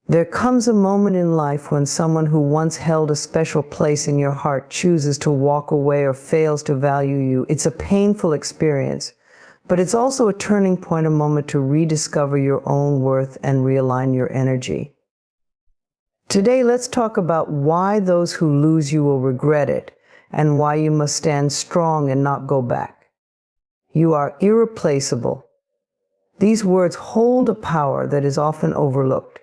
There comes a moment in life when someone who once held a special place in your heart chooses to walk away or fails to value you. It's a painful experience, but it's also a turning point, a moment to rediscover your own worth and realign your energy. Today, let's talk about why those who lose you will regret it, and why you must stand strong and not go back. You are irreplaceable. These words hold a power that is often overlooked.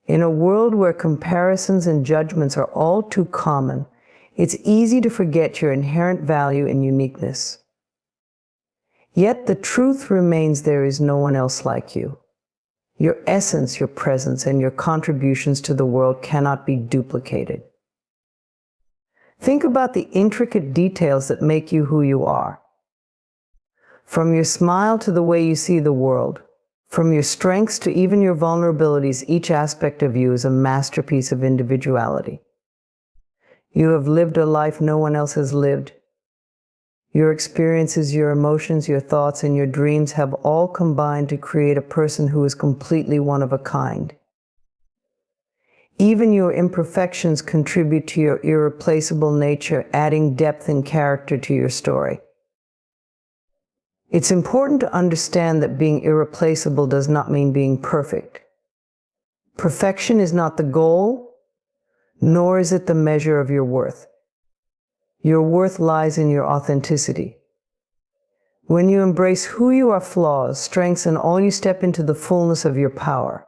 In a world where comparisons and judgments are all too common, it's easy to forget your inherent value and uniqueness. Yet the truth remains, there is no one else like you. Your essence, your presence, and your contributions to the world cannot be duplicated. Think about the intricate details that make you who you are. From your smile to the way you see the world, from your strengths to even your vulnerabilities, each aspect of you is a masterpiece of individuality. You have lived a life no one else has lived. Your experiences, your emotions, your thoughts, and your dreams have all combined to create a person who is completely one of a kind. Even your imperfections contribute to your irreplaceable nature, adding depth and character to your story. It's important to understand that being irreplaceable does not mean being perfect. Perfection is not the goal, nor is it the measure of your worth. Your worth lies in your authenticity. When you embrace who you are, flaws, strengths, and all, you step into the fullness of your power.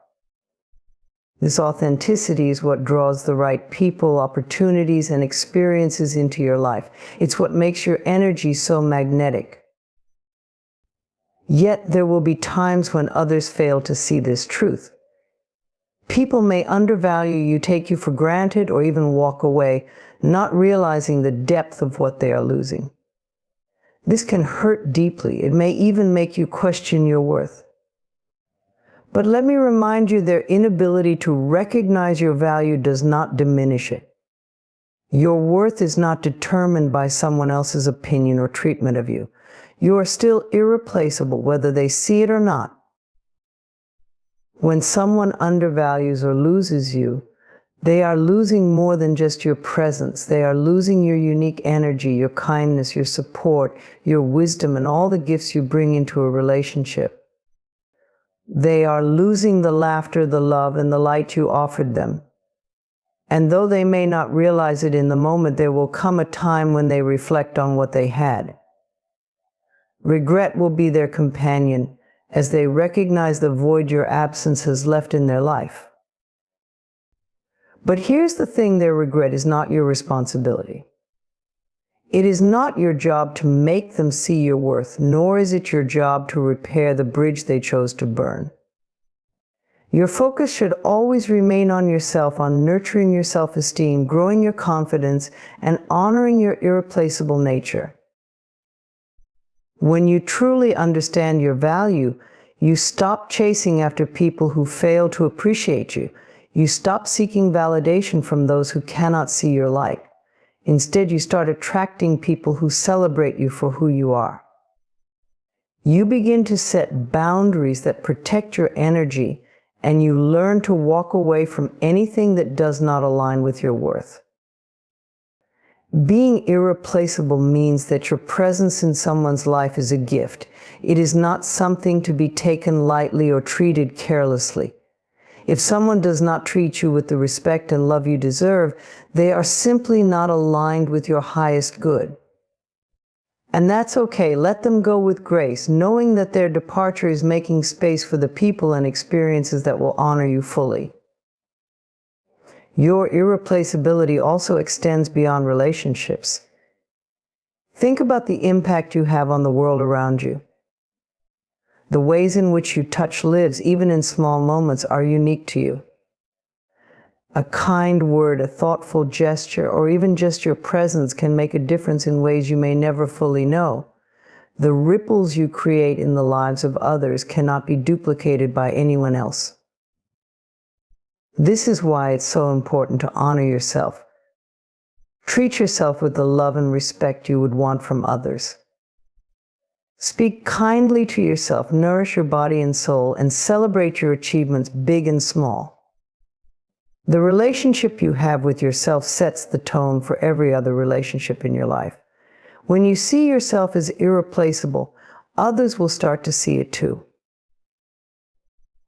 This authenticity is what draws the right people, opportunities, and experiences into your life. It's what makes your energy so magnetic. Yet there will be times when others fail to see this truth. People may undervalue you, take you for granted, or even walk away, not realizing the depth of what they are losing. This can hurt deeply. It may even make you question your worth. But let me remind you, their inability to recognize your value does not diminish it. Your worth is not determined by someone else's opinion or treatment of you. You are still irreplaceable, whether they see it or not. When someone undervalues or loses you, they are losing more than just your presence. They are losing your unique energy, your kindness, your support, your wisdom, and all the gifts you bring into a relationship. They are losing the laughter, the love, and the light you offered them. And though they may not realize it in the moment, there will come a time when they reflect on what they had. Regret will be their companion as they recognize the void your absence has left in their life. But here's the thing, their regret is not your responsibility. It is not your job to make them see your worth, nor is it your job to repair the bridge they chose to burn. Your focus should always remain on yourself, on nurturing your self-esteem, growing your confidence, and honoring your irreplaceable nature. When you truly understand your value, you stop chasing after people who fail to appreciate you. You stop seeking validation from those who cannot see your light. Instead, you start attracting people who celebrate you for who you are. You begin to set boundaries that protect your energy, and you learn to walk away from anything that does not align with your worth. Being irreplaceable means that your presence in someone's life is a gift. It is not something to be taken lightly or treated carelessly. If someone does not treat you with the respect and love you deserve, they are simply not aligned with your highest good. And that's okay. Let them go with grace, knowing that their departure is making space for the people and experiences that will honor you fully. Your irreplaceability also extends beyond relationships. Think about the impact you have on the world around you. The ways in which you touch lives, even in small moments, are unique to you. A kind word, a thoughtful gesture, or even just your presence can make a difference in ways you may never fully know. The ripples you create in the lives of others cannot be duplicated by anyone else. This is why it's so important to honor yourself. Treat yourself with the love and respect you would want from others. Speak kindly to yourself, nourish your body and soul, and celebrate your achievements, big and small. The relationship you have with yourself sets the tone for every other relationship in your life. When you see yourself as irreplaceable, others will start to see it too.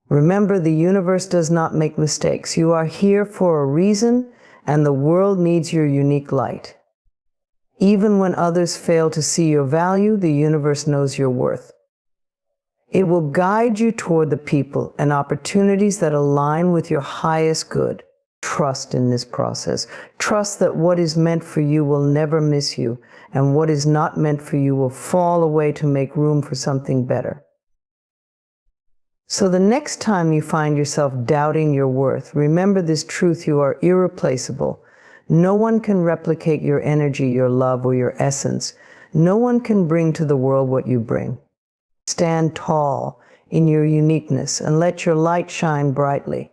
Remember, the universe does not make mistakes. You are here for a reason, and the world needs your unique light. Even when others fail to see your value, the universe knows your worth. It will guide you toward the people and opportunities that align with your highest good. Trust in this process. Trust that what is meant for you will never miss you, and what is not meant for you will fall away to make room for something better. So the next time you find yourself doubting your worth, remember this truth: you are irreplaceable. No one can replicate your energy, your love, or your essence. No one can bring to the world what you bring. Stand tall in your uniqueness and let your light shine brightly.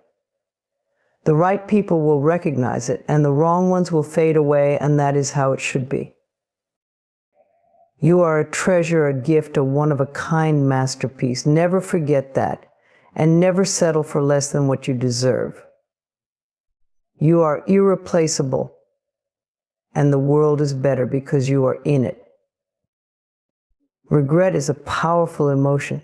The right people will recognize it, and the wrong ones will fade away, and that is how it should be. You are a treasure, a gift, a one-of-a-kind masterpiece. Never forget that, and never settle for less than what you deserve. You are irreplaceable, and the world is better because you are in it. Regret is a powerful emotion.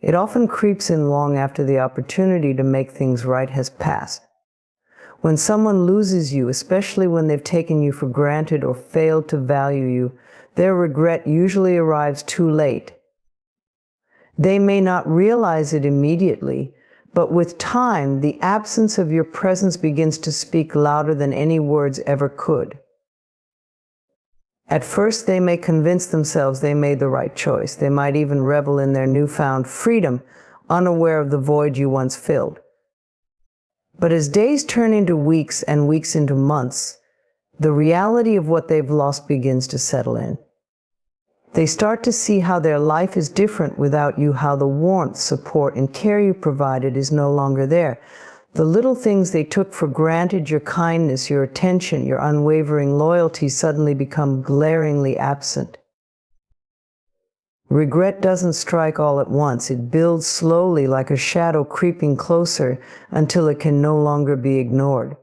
It often creeps in long after the opportunity to make things right has passed. When someone loses you, especially when they've taken you for granted or failed to value you, their regret usually arrives too late. They may not realize it immediately, but with time, the absence of your presence begins to speak louder than any words ever could. At first, they may convince themselves they made the right choice. They might even revel in their newfound freedom, unaware of the void you once filled. But as days turn into weeks and weeks into months, the reality of what they've lost begins to settle in. They start to see how their life is different without you, how the warmth, support, and care you provided is no longer there. The little things they took for granted, your kindness, your attention, your unwavering loyalty, suddenly become glaringly absent. Regret doesn't strike all at once. It builds slowly, like a shadow creeping closer until it can no longer be ignored.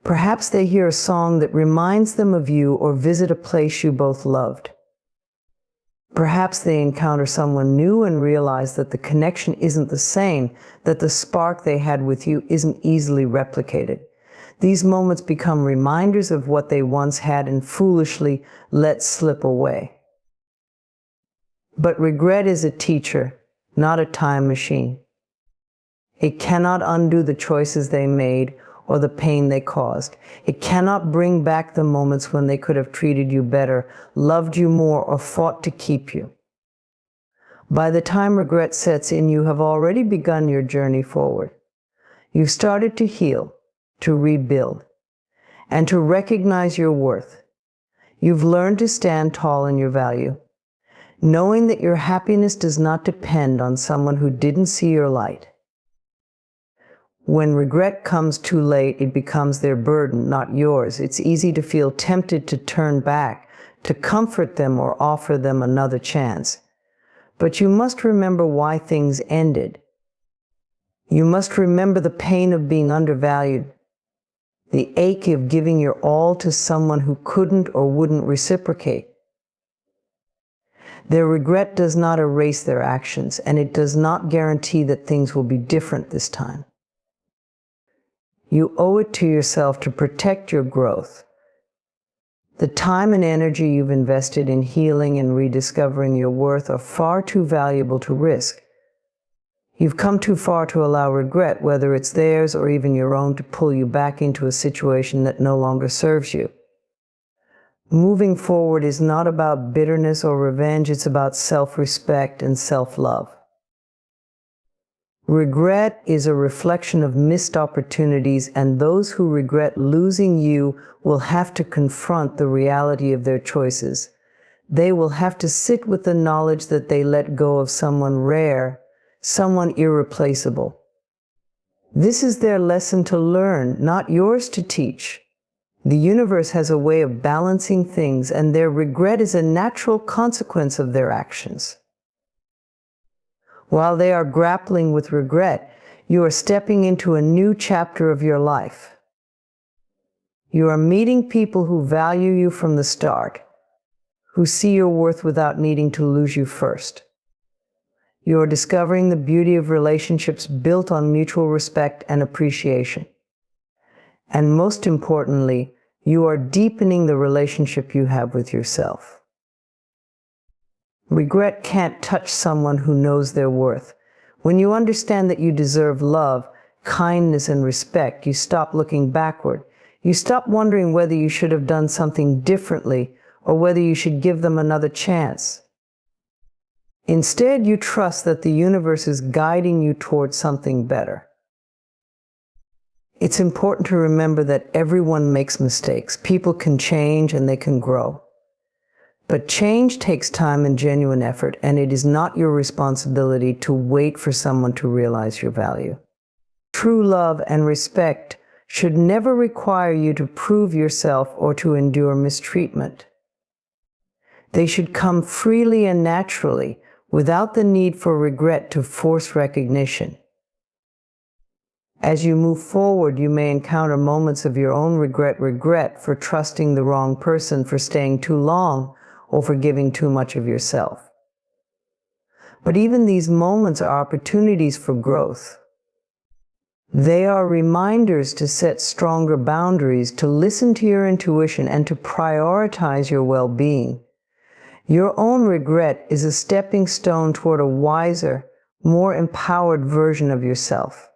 Perhaps they hear a song that reminds them of you or visit a place you both loved. Perhaps they encounter someone new and realize that the connection isn't the same, that the spark they had with you isn't easily replicated. These moments become reminders of what they once had and foolishly let slip away. But regret is a teacher, not a time machine. It cannot undo the choices they made or the pain they caused. It cannot bring back the moments when they could have treated you better, loved you more, or fought to keep you. By the time regret sets in, you have already begun your journey forward. You've started to heal, to rebuild, and to recognize your worth. You've learned to stand tall in your value, knowing that your happiness does not depend on someone who didn't see your light. When regret comes too late, it becomes their burden, not yours. It's easy to feel tempted to turn back, to comfort them or offer them another chance. But you must remember why things ended. You must remember the pain of being undervalued, the ache of giving your all to someone who couldn't or wouldn't reciprocate. Their regret does not erase their actions, and it does not guarantee that things will be different this time. You owe it to yourself to protect your growth. The time and energy you've invested in healing and rediscovering your worth are far too valuable to risk. You've come too far to allow regret, whether it's theirs or even your own, to pull you back into a situation that no longer serves you. Moving forward is not about bitterness or revenge, it's about self-respect and self-love. Regret is a reflection of missed opportunities, and those who regret losing you will have to confront the reality of their choices. They will have to sit with the knowledge that they let go of someone rare, someone irreplaceable. This is their lesson to learn, not yours to teach. The universe has a way of balancing things, and their regret is a natural consequence of their actions. While they are grappling with regret, You are stepping into a new chapter of your life. You are meeting people who value you from the start, who see your worth without needing to lose you first. You are discovering the beauty of relationships built on mutual respect and appreciation. And most importantly, you are deepening the relationship you have with yourself. Regret can't touch someone who knows their worth. When you understand that you deserve love, kindness, and respect, you stop looking backward. You stop wondering whether you should have done something differently or whether you should give them another chance. Instead, you trust that the universe is guiding you towards something better. It's important to remember that everyone makes mistakes. People can change and they can grow. But change takes time and genuine effort, and it is not your responsibility to wait for someone to realize your value. True love and respect should never require you to prove yourself or to endure mistreatment. They should come freely and naturally, without the need for regret to force recognition. As you move forward, you may encounter moments of your own regret for trusting the wrong person, for staying too long, or for giving too much of yourself. But even these moments are opportunities for growth. They are reminders to set stronger boundaries, to listen to your intuition, and to prioritize your well-being. Your own regret is a stepping stone toward a wiser, more empowered version of yourself.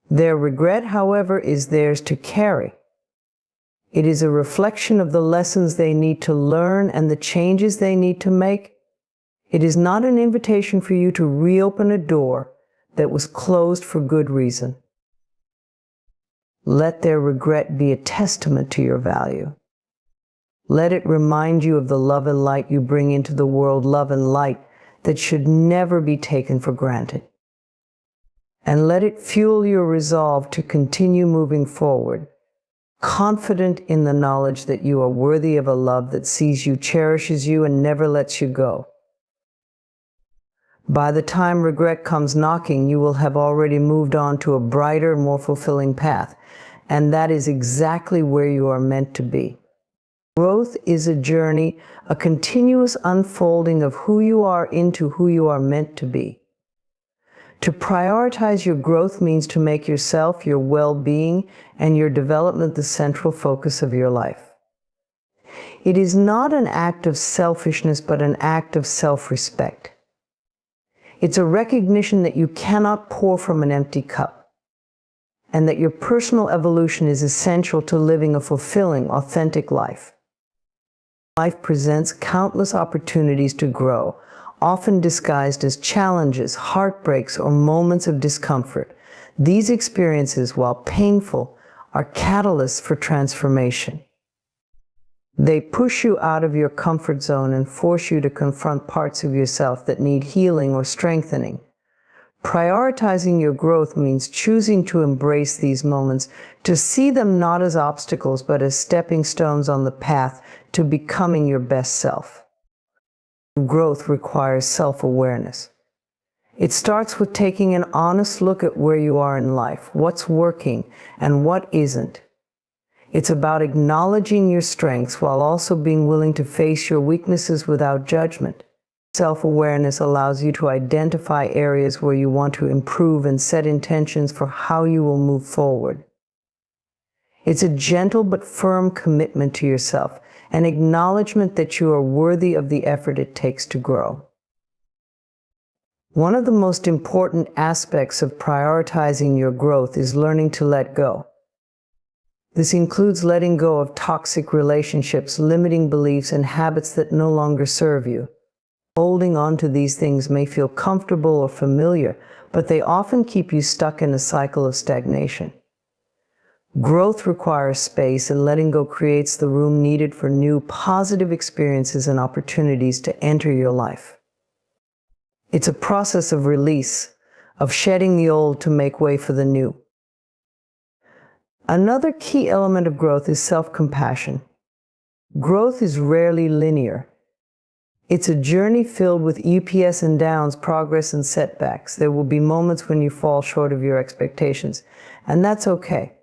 Their regret, however, is theirs to carry. It is a reflection of the lessons they need to learn and the changes they need to make. It is not an invitation for you to reopen a door that was closed for good reason. Let their regret be a testament to your value. Let it remind you of the love and light you bring into the world, love and light that should never be taken for granted. And let it fuel your resolve to continue moving forward, confident in the knowledge that you are worthy of a love that sees you, cherishes you, and never lets you go. By the time regret comes knocking, you will have already moved on to a brighter, more fulfilling path, and that is exactly where you are meant to be. Growth is a journey, a continuous unfolding of who you are into who you are meant to be. To prioritize your growth means to make yourself, your well-being, and your development the central focus of your life. It is not an act of selfishness, but an act of self-respect. It's a recognition that you cannot pour from an empty cup, and that your personal evolution is essential to living a fulfilling, authentic life. Life presents countless opportunities to grow, often disguised as challenges, heartbreaks, or moments of discomfort. These experiences, while painful, are catalysts for transformation. They push you out of your comfort zone and force you to confront parts of yourself that need healing or strengthening. Prioritizing your growth means choosing to embrace these moments, to see them not as obstacles, but as stepping stones on the path to becoming your best self. Growth requires self-awareness. It starts with taking an honest look at where you are in life, what's working and what isn't. It's about acknowledging your strengths while also being willing to face your weaknesses without judgment. Self-awareness allows you to identify areas where you want to improve and set intentions for how you will move forward. It's a gentle but firm commitment to yourself, an acknowledgement that you are worthy of the effort it takes to grow. One of the most important aspects of prioritizing your growth is learning to let go. This includes letting go of toxic relationships, limiting beliefs, and habits that no longer serve you. Holding on to these things may feel comfortable or familiar, but they often keep you stuck in a cycle of stagnation. Growth requires space, and letting go creates the room needed for new, positive experiences and opportunities to enter your life. It's a process of release, of shedding the old to make way for the new. Another key element of growth is self-compassion. Growth is rarely linear. It's a journey filled with ups and downs, progress and setbacks. There will be moments when you fall short of your expectations, and that's okay.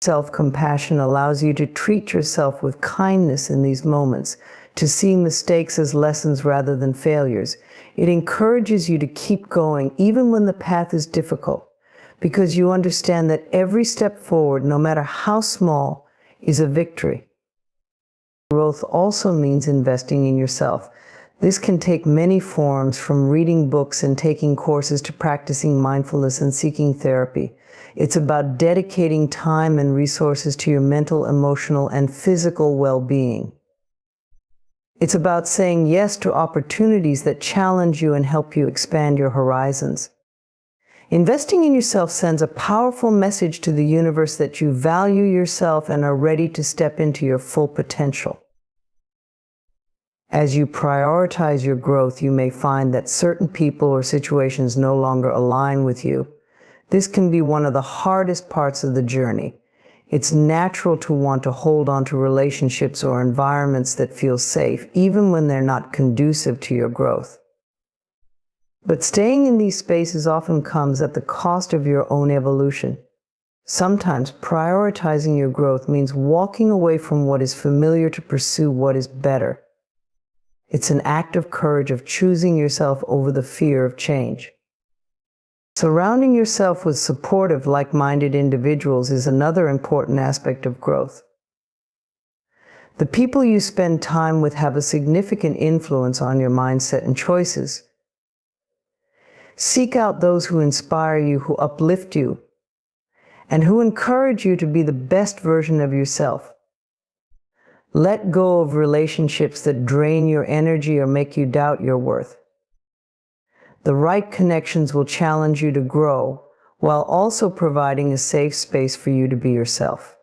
Self-compassion allows you to treat yourself with kindness in these moments, to see mistakes as lessons rather than failures. It encourages you to keep going even when the path is difficult, because you understand that every step forward, no matter how small, is a victory. Growth also means investing in yourself. This can take many forms, from reading books and taking courses to practicing mindfulness and seeking therapy. It's about dedicating time and resources to your mental, emotional, and physical well-being. It's about saying yes to opportunities that challenge you and help you expand your horizons. Investing in yourself sends a powerful message to the universe that you value yourself and are ready to step into your full potential. As you prioritize your growth, you may find that certain people or situations no longer align with you. This can be one of the hardest parts of the journey. It's natural to want to hold on to relationships or environments that feel safe, even when they're not conducive to your growth. But staying in these spaces often comes at the cost of your own evolution. Sometimes prioritizing your growth means walking away from what is familiar to pursue what is better. It's an act of courage, of choosing yourself over the fear of change. Surrounding yourself with supportive, like-minded individuals is another important aspect of growth. The people you spend time with have a significant influence on your mindset and choices. Seek out those who inspire you, who uplift you, and who encourage you to be the best version of yourself. Let go of relationships that drain your energy or make you doubt your worth. The right connections will challenge you to grow, while also providing a safe space for you to be yourself.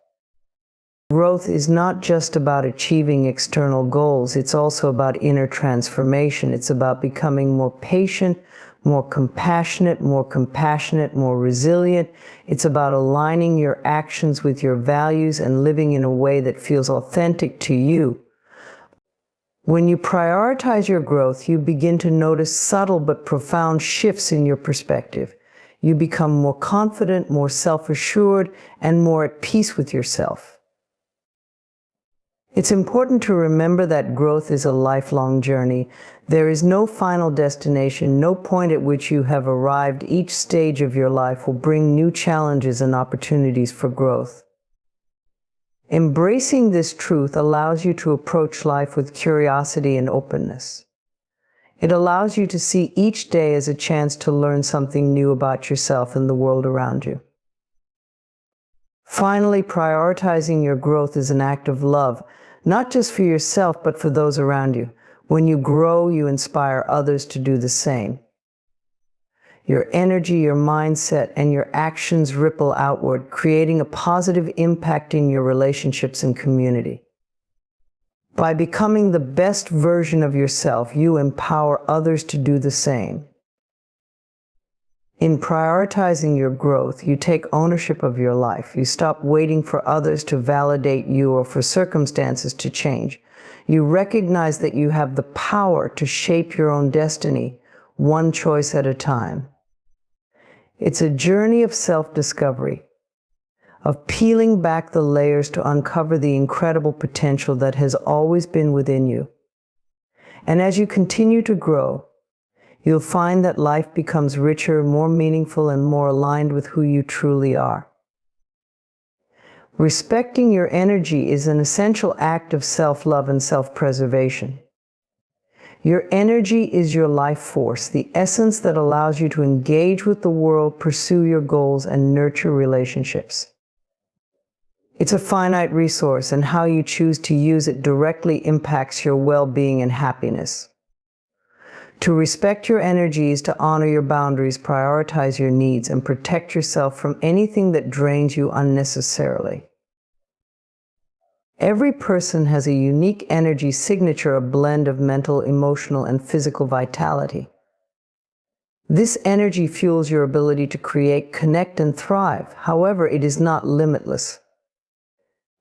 Growth is not just about achieving external goals, it's also about inner transformation. It's about becoming more patient, more compassionate, more resilient. It's about aligning your actions with your values and living in a way that feels authentic to you. When you prioritize your growth, you begin to notice subtle but profound shifts in your perspective. You become more confident, more self-assured, and more at peace with yourself. It's important to remember that growth is a lifelong journey. There is no final destination, no point at which you have arrived. Each stage of your life will bring new challenges and opportunities for growth. Embracing this truth allows you to approach life with curiosity and openness. It allows you to see each day as a chance to learn something new about yourself and the world around you. Finally, prioritizing your growth is an act of love, not just for yourself, but for those around you. When you grow, you inspire others to do the same. Your energy, your mindset, and your actions ripple outward, creating a positive impact in your relationships and community. By becoming the best version of yourself, you empower others to do the same. In prioritizing your growth, you take ownership of your life. You stop waiting for others to validate you or for circumstances to change. You recognize that you have the power to shape your own destiny, one choice at a time. It's a journey of self-discovery, of peeling back the layers to uncover the incredible potential that has always been within you. And as you continue to grow, you'll find that life becomes richer, more meaningful, and more aligned with who you truly are. Respecting your energy is an essential act of self-love and self-preservation. Your energy is your life force, the essence that allows you to engage with the world, pursue your goals, and nurture relationships. It's a finite resource, and how you choose to use it directly impacts your well-being and happiness. To respect your energy is to honor your boundaries, prioritize your needs, and protect yourself from anything that drains you unnecessarily. Every person has a unique energy signature, a blend of mental, emotional, and physical vitality. This energy fuels your ability to create, connect, and thrive. However, it is not limitless.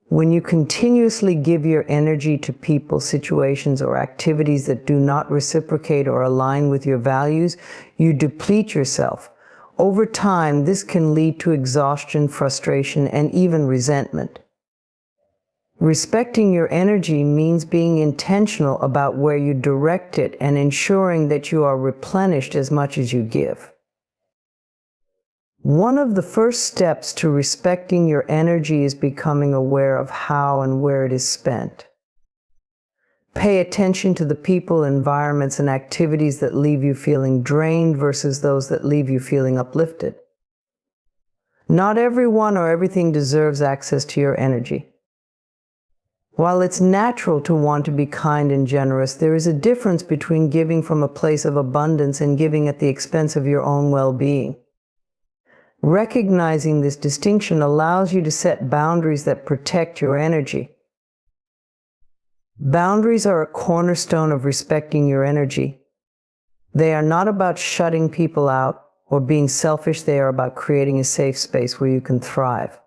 When you continuously give your energy to people, situations, or activities that do not reciprocate or align with your values, you deplete yourself. Over time, this can lead to exhaustion, frustration, and even resentment. Respecting your energy means being intentional about where you direct it and ensuring that you are replenished as much as you give. One of the first steps to respecting your energy is becoming aware of how and where it is spent. Pay attention to the people, environments, and activities that leave you feeling drained versus those that leave you feeling uplifted. Not everyone or everything deserves access to your energy. While it's natural to want to be kind and generous, there is a difference between giving from a place of abundance and giving at the expense of your own well-being. Recognizing this distinction allows you to set boundaries that protect your energy. Boundaries are a cornerstone of respecting your energy. They are not about shutting people out or being selfish. They are about creating a safe space where you can thrive.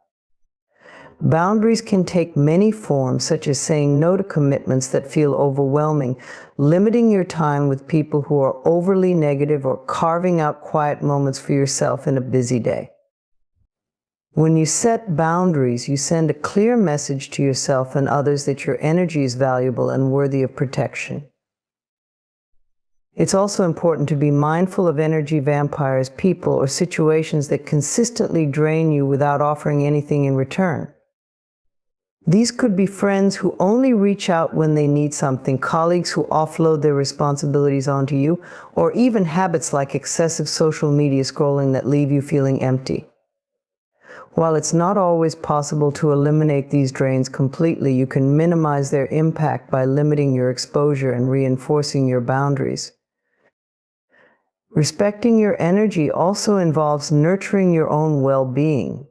Boundaries can take many forms, such as saying no to commitments that feel overwhelming, limiting your time with people who are overly negative, or carving out quiet moments for yourself in a busy day. When you set boundaries, you send a clear message to yourself and others that your energy is valuable and worthy of protection. It's also important to be mindful of energy vampires, people or situations that consistently drain you without offering anything in return. These could be friends who only reach out when they need something, colleagues who offload their responsibilities onto you, or even habits like excessive social media scrolling that leave you feeling empty. While it's not always possible to eliminate these drains completely, you can minimize their impact by limiting your exposure and reinforcing your boundaries. Respecting your energy also involves nurturing your own well-being.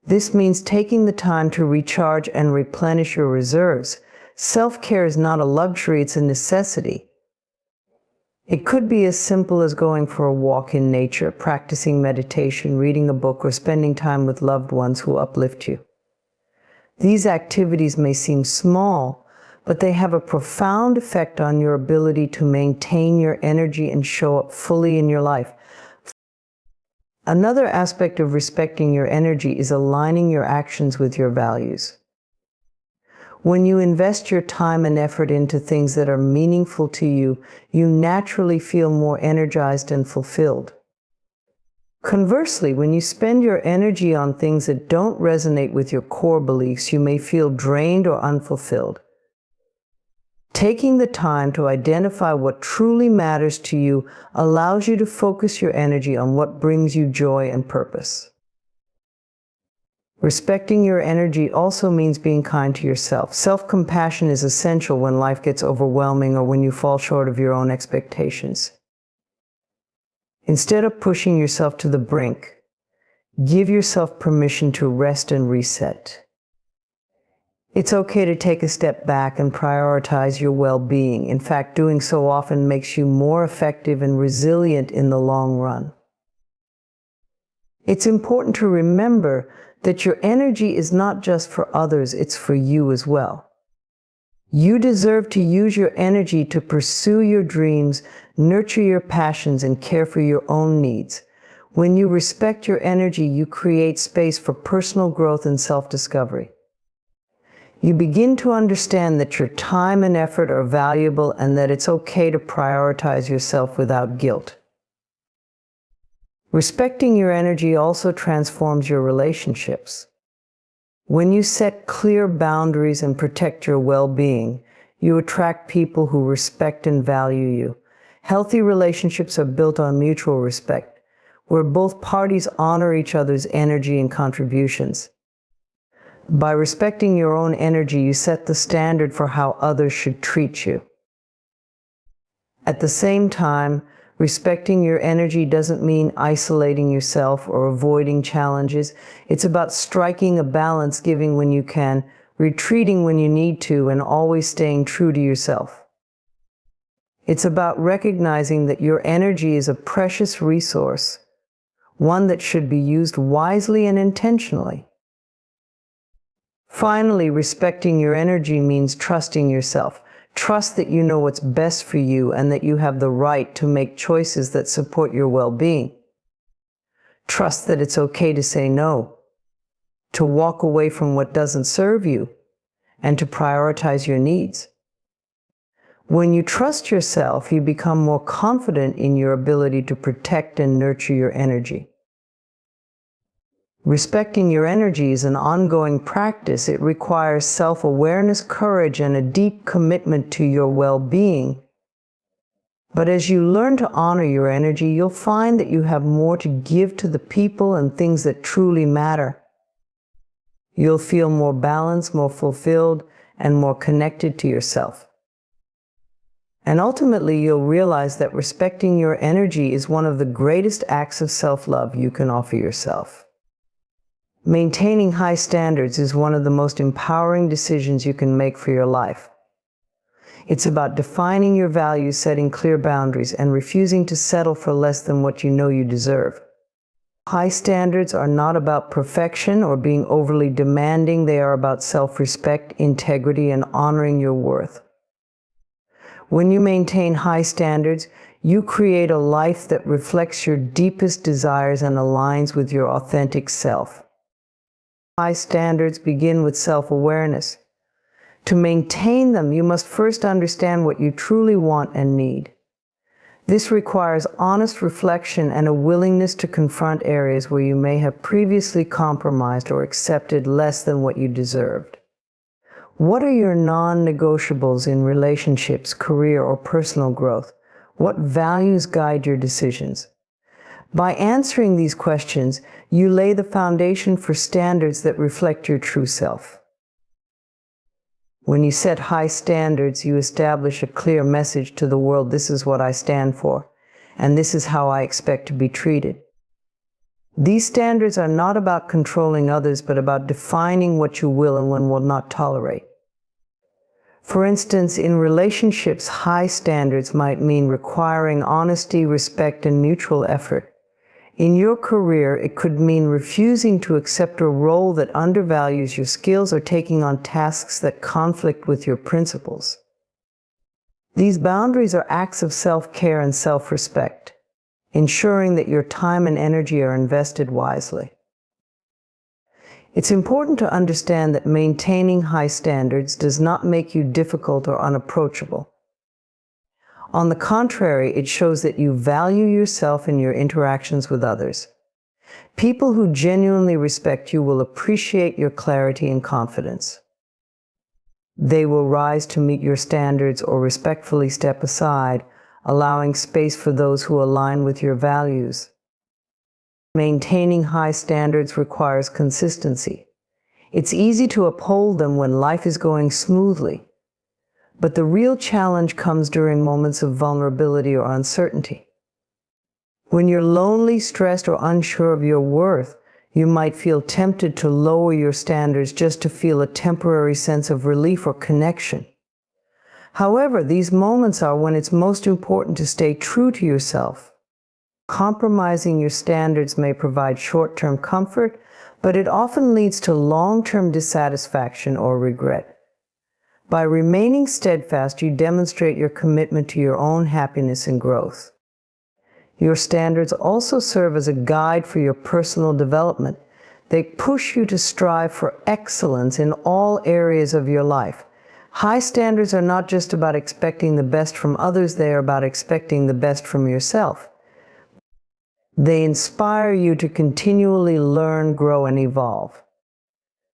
This means taking the time to recharge and replenish your reserves. Self-care is not a luxury, it's a necessity. It could be as simple as going for a walk in nature, practicing meditation, reading a book, or spending time with loved ones who uplift you. These activities may seem small, but they have a profound effect on your ability to maintain your energy and show up fully in your life. Another aspect of respecting your energy is aligning your actions with your values. When you invest your time and effort into things that are meaningful to you, you naturally feel more energized and fulfilled. Conversely, when you spend your energy on things that don't resonate with your core beliefs, you may feel drained or unfulfilled. Taking the time to identify what truly matters to you allows you to focus your energy on what brings you joy and purpose. Respecting your energy also means being kind to yourself. Self-compassion is essential when life gets overwhelming or when you fall short of your own expectations. Instead of pushing yourself to the brink, give yourself permission to rest and reset. It's okay to take a step back and prioritize your well-being. In fact, doing so often makes you more effective and resilient in the long run. It's important to remember that your energy is not just for others, it's for you as well. You deserve to use your energy to pursue your dreams, nurture your passions, and care for your own needs. When you respect your energy, you create space for personal growth and self-discovery. You begin to understand that your time and effort are valuable and that it's okay to prioritize yourself without guilt. Respecting your energy also transforms your relationships. When you set clear boundaries and protect your well-being, you attract people who respect and value you. Healthy relationships are built on mutual respect, where both parties honor each other's energy and contributions. By respecting your own energy, you set the standard for how others should treat you. At the same time, respecting your energy doesn't mean isolating yourself or avoiding challenges. It's about striking a balance, giving when you can, retreating when you need to, and always staying true to yourself. It's about recognizing that your energy is a precious resource, one that should be used wisely and intentionally. Finally, respecting your energy means trusting yourself. Trust that you know what's best for you and that you have the right to make choices that support your well-being. Trust that it's okay to say no, to walk away from what doesn't serve you, and to prioritize your needs. When you trust yourself, you become more confident in your ability to protect and nurture your energy. Respecting your energy is an ongoing practice. It requires self-awareness, courage, and a deep commitment to your well-being. But as you learn to honor your energy, you'll find that you have more to give to the people and things that truly matter. You'll feel more balanced, more fulfilled, and more connected to yourself. And ultimately, you'll realize that respecting your energy is one of the greatest acts of self-love you can offer yourself. Maintaining high standards is one of the most empowering decisions you can make for your life. It's about defining your values, setting clear boundaries, and refusing to settle for less than what you know you deserve. High standards are not about perfection or being overly demanding. They are about self-respect, integrity, and honoring your worth. When you maintain high standards, you create a life that reflects your deepest desires and aligns with your authentic self. High standards begin with self-awareness. To maintain them, you must first understand what you truly want and need. This requires honest reflection and a willingness to confront areas where you may have previously compromised or accepted less than what you deserved. What are your non-negotiables in relationships, career, or personal growth? What values guide your decisions? By answering these questions, you lay the foundation for standards that reflect your true self. When you set high standards, you establish a clear message to the world: this is what I stand for, and this is how I expect to be treated. These standards are not about controlling others, but about defining what you will and will not tolerate. For instance, in relationships, high standards might mean requiring honesty, respect, and mutual effort. In your career, it could mean refusing to accept a role that undervalues your skills or taking on tasks that conflict with your principles. These boundaries are acts of self-care and self-respect, ensuring that your time and energy are invested wisely. It's important to understand that maintaining high standards does not make you difficult or unapproachable. On the contrary, it shows that you value yourself and your interactions with others. People who genuinely respect you will appreciate your clarity and confidence. They will rise to meet your standards or respectfully step aside, allowing space for those who align with your values. Maintaining high standards requires consistency. It's easy to uphold them when life is going smoothly. But the real challenge comes during moments of vulnerability or uncertainty. When you're lonely, stressed, or unsure of your worth, you might feel tempted to lower your standards just to feel a temporary sense of relief or connection. However, these moments are when it's most important to stay true to yourself. Compromising your standards may provide short-term comfort, but it often leads to long-term dissatisfaction or regret. By remaining steadfast, you demonstrate your commitment to your own happiness and growth. Your standards also serve as a guide for your personal development. They push you to strive for excellence in all areas of your life. High standards are not just about expecting the best from others, they are about expecting the best from yourself. They inspire you to continually learn, grow, and evolve.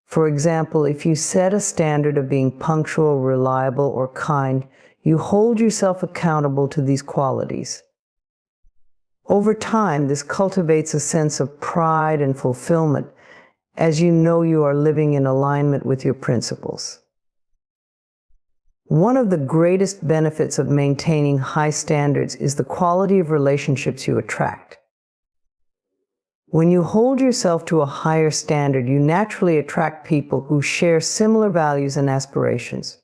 For example, if you set a standard of being punctual, reliable, or kind, you hold yourself accountable to these qualities. Over time, this cultivates a sense of pride and fulfillment, as you know you are living in alignment with your principles. One of the greatest benefits of maintaining high standards is the quality of relationships you attract. When you hold yourself to a higher standard, you naturally attract people who share similar values and aspirations.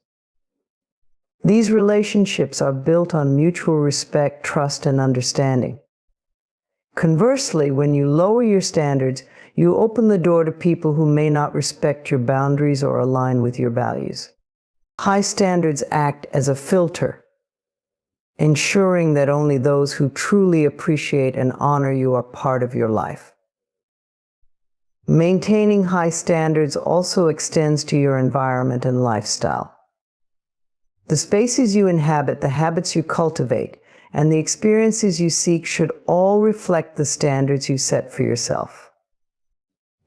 These relationships are built on mutual respect, trust, and understanding. Conversely, when you lower your standards, you open the door to people who may not respect your boundaries or align with your values. High standards act as a filter, ensuring that only those who truly appreciate and honor you are part of your life. Maintaining high standards also extends to your environment and lifestyle. The spaces you inhabit, the habits you cultivate, and the experiences you seek should all reflect the standards you set for yourself.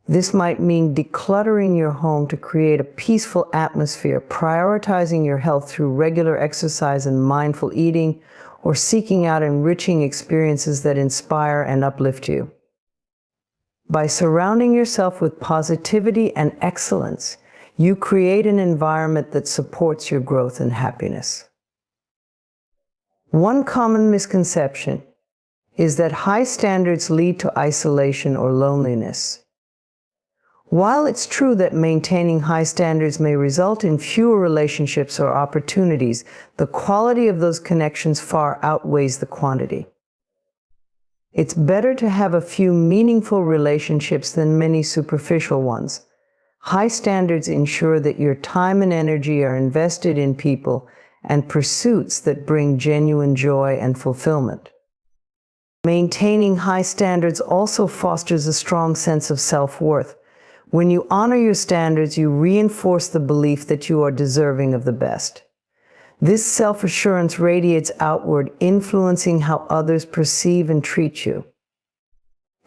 This might mean decluttering your home to create a peaceful atmosphere, prioritizing your health through regular exercise and mindful eating, or seeking out enriching experiences that inspire and uplift you. By surrounding yourself with positivity and excellence, you create an environment that supports your growth and happiness. One common misconception is that high standards lead to isolation or loneliness. While it's true that maintaining high standards may result in fewer relationships or opportunities, the quality of those connections far outweighs the quantity. It's better to have a few meaningful relationships than many superficial ones. High standards ensure that your time and energy are invested in people and pursuits that bring genuine joy and fulfillment. Maintaining high standards also fosters a strong sense of self-worth. When you honor your standards, you reinforce the belief that you are deserving of the best. This self-assurance radiates outward, influencing how others perceive and treat you.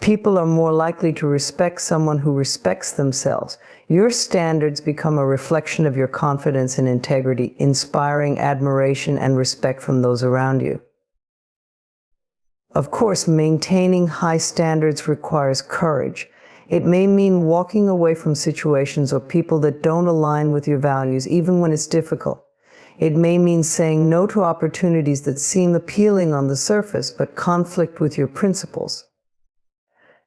People are more likely to respect someone who respects themselves. Your standards become a reflection of your confidence and integrity, inspiring admiration and respect from those around you. Of course, maintaining high standards requires courage. It may mean walking away from situations or people that don't align with your values, even when it's difficult. It may mean saying no to opportunities that seem appealing on the surface, but conflict with your principles.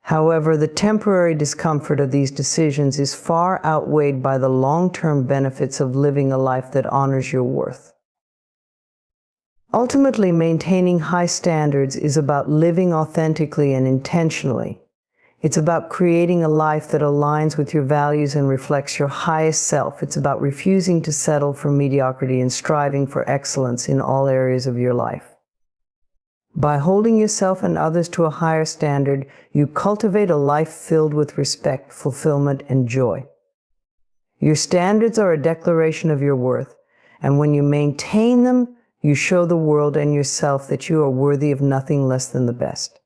However, the temporary discomfort of these decisions is far outweighed by the long-term benefits of living a life that honors your worth. Ultimately, maintaining high standards is about living authentically and intentionally. It's about creating a life that aligns with your values and reflects your highest self. It's about refusing to settle for mediocrity and striving for excellence in all areas of your life. By holding yourself and others to a higher standard, you cultivate a life filled with respect, fulfillment, and joy. Your standards are a declaration of your worth, and when you maintain them, you show the world and yourself that you are worthy of nothing less than the best.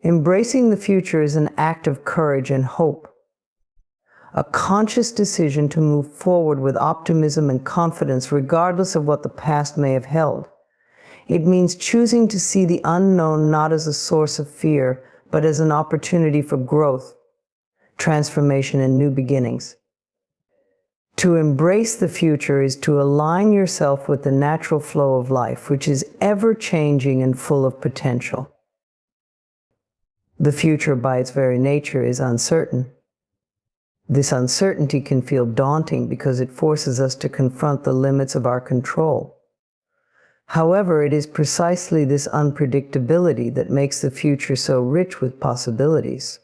Embracing the future is an act of courage and hope, a conscious decision to move forward with optimism and confidence regardless of what the past may have held. It means choosing to see the unknown not as a source of fear, but as an opportunity for growth, transformation, and new beginnings. To embrace the future is to align yourself with the natural flow of life, which is ever-changing and full of potential. The future, by its very nature, is uncertain. This uncertainty can feel daunting because it forces us to confront the limits of our control. However, it is precisely this unpredictability that makes the future so rich with possibilities.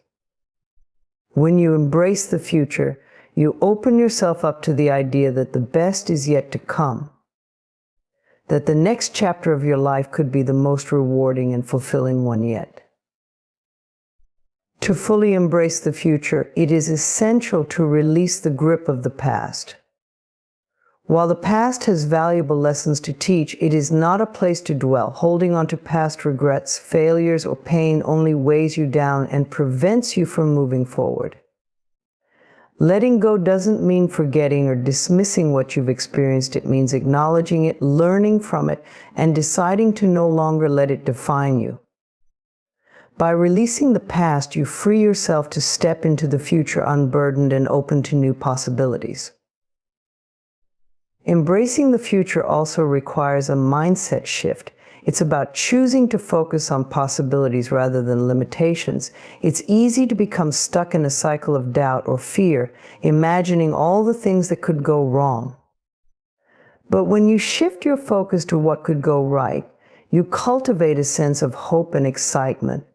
When you embrace the future, you open yourself up to the idea that the best is yet to come, that the next chapter of your life could be the most rewarding and fulfilling one yet. To fully embrace the future, it is essential to release the grip of the past. While the past has valuable lessons to teach, it is not a place to dwell. Holding on to past regrets, failures, or pain only weighs you down and prevents you from moving forward. Letting go doesn't mean forgetting or dismissing what you've experienced. It means acknowledging it, learning from it, and deciding to no longer let it define you. By releasing the past, you free yourself to step into the future unburdened and open to new possibilities. Embracing the future also requires a mindset shift. It's about choosing to focus on possibilities rather than limitations. It's easy to become stuck in a cycle of doubt or fear, imagining all the things that could go wrong. But when you shift your focus to what could go right, you cultivate a sense of hope and excitement.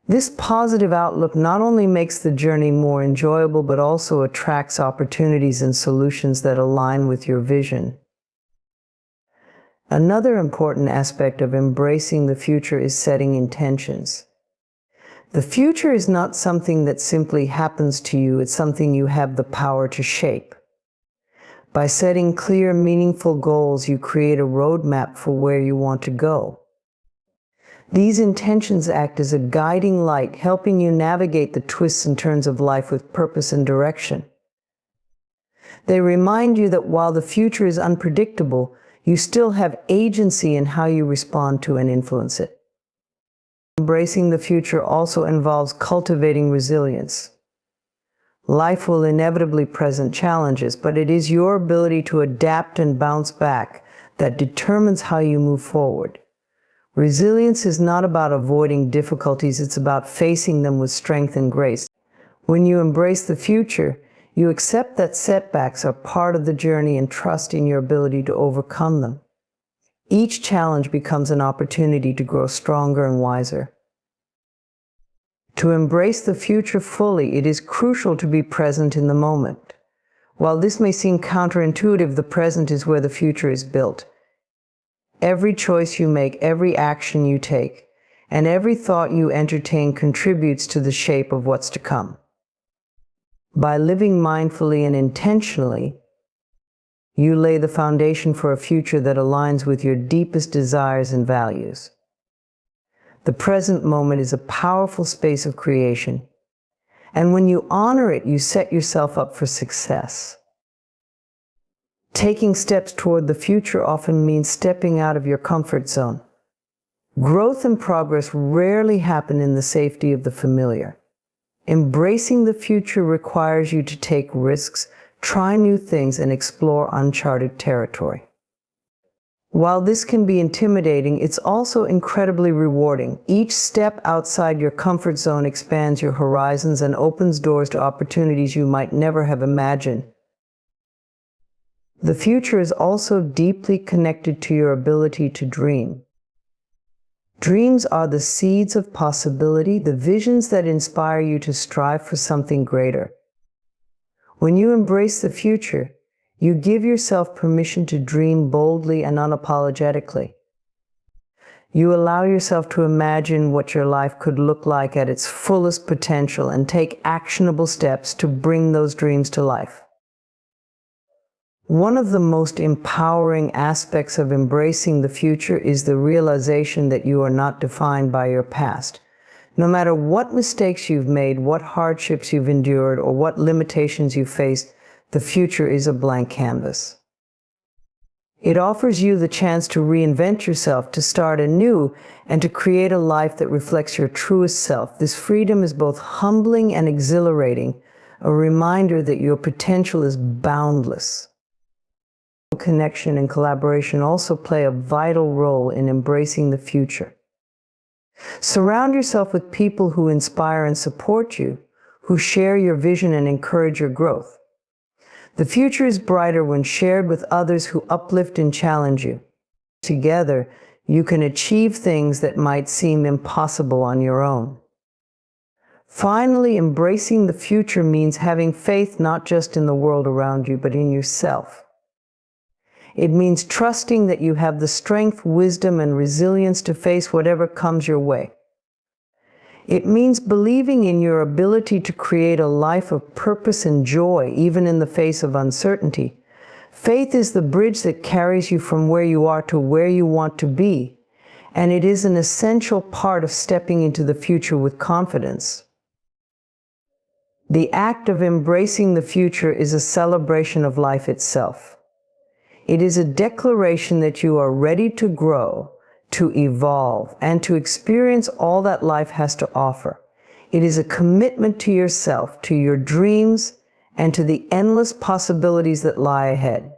This positive outlook not only makes the journey more enjoyable, but also attracts opportunities and solutions that align with your vision. Another important aspect of embracing the future is setting intentions. The future is not something that simply happens to you, it's something you have the power to shape. By setting clear, meaningful goals, you create a roadmap for where you want to go. These intentions act as a guiding light, helping you navigate the twists and turns of life with purpose and direction. They remind you that while the future is unpredictable, you still have agency in how you respond to and influence it. Embracing the future also involves cultivating resilience. Life will inevitably present challenges, but it is your ability to adapt and bounce back that determines how you move forward. Resilience is not about avoiding difficulties, it's about facing them with strength and grace. When you embrace the future, you accept that setbacks are part of the journey and trust in your ability to overcome them. Each challenge becomes an opportunity to grow stronger and wiser. To embrace the future fully, it is crucial to be present in the moment. While this may seem counterintuitive, the present is where the future is built. Every choice you make, every action you take, and every thought you entertain contributes to the shape of what's to come. By living mindfully and intentionally, you lay the foundation for a future that aligns with your deepest desires and values. The present moment is a powerful space of creation, and when you honor it, you set yourself up for success. Taking steps toward the future often means stepping out of your comfort zone. Growth and progress rarely happen in the safety of the familiar. Embracing the future requires you to take risks, try new things, and explore uncharted territory. While this can be intimidating, it's also incredibly rewarding. Each step outside your comfort zone expands your horizons and opens doors to opportunities you might never have imagined. The future is also deeply connected to your ability to dream. Dreams are the seeds of possibility, the visions that inspire you to strive for something greater. When you embrace the future, you give yourself permission to dream boldly and unapologetically. You allow yourself to imagine what your life could look like at its fullest potential and take actionable steps to bring those dreams to life. One of the most empowering aspects of embracing the future is the realization that you are not defined by your past. No matter what mistakes you've made, what hardships you've endured, or what limitations you faced, the future is a blank canvas. It offers you the chance to reinvent yourself, to start anew, and to create a life that reflects your truest self. This freedom is both humbling and exhilarating, a reminder that your potential is boundless. Connection and collaboration also play a vital role in embracing the future. Surround yourself with people who inspire and support you, who share your vision and encourage your growth. The future is brighter when shared with others who uplift and challenge you. Together, you can achieve things that might seem impossible on your own. Finally, embracing the future means having faith not just in the world around you, but in yourself. It means trusting that you have the strength, wisdom, and resilience to face whatever comes your way. It means believing in your ability to create a life of purpose and joy, even in the face of uncertainty. Faith is the bridge that carries you from where you are to where you want to be, and it is an essential part of stepping into the future with confidence. The act of embracing the future is a celebration of life itself. It is a declaration that you are ready to grow, to evolve, and to experience all that life has to offer. It is a commitment to yourself, to your dreams, and to the endless possibilities that lie ahead.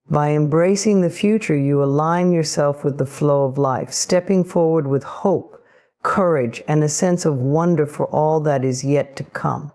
By embracing the future, you align yourself with the flow of life, stepping forward with hope, courage, and a sense of wonder for all that is yet to come.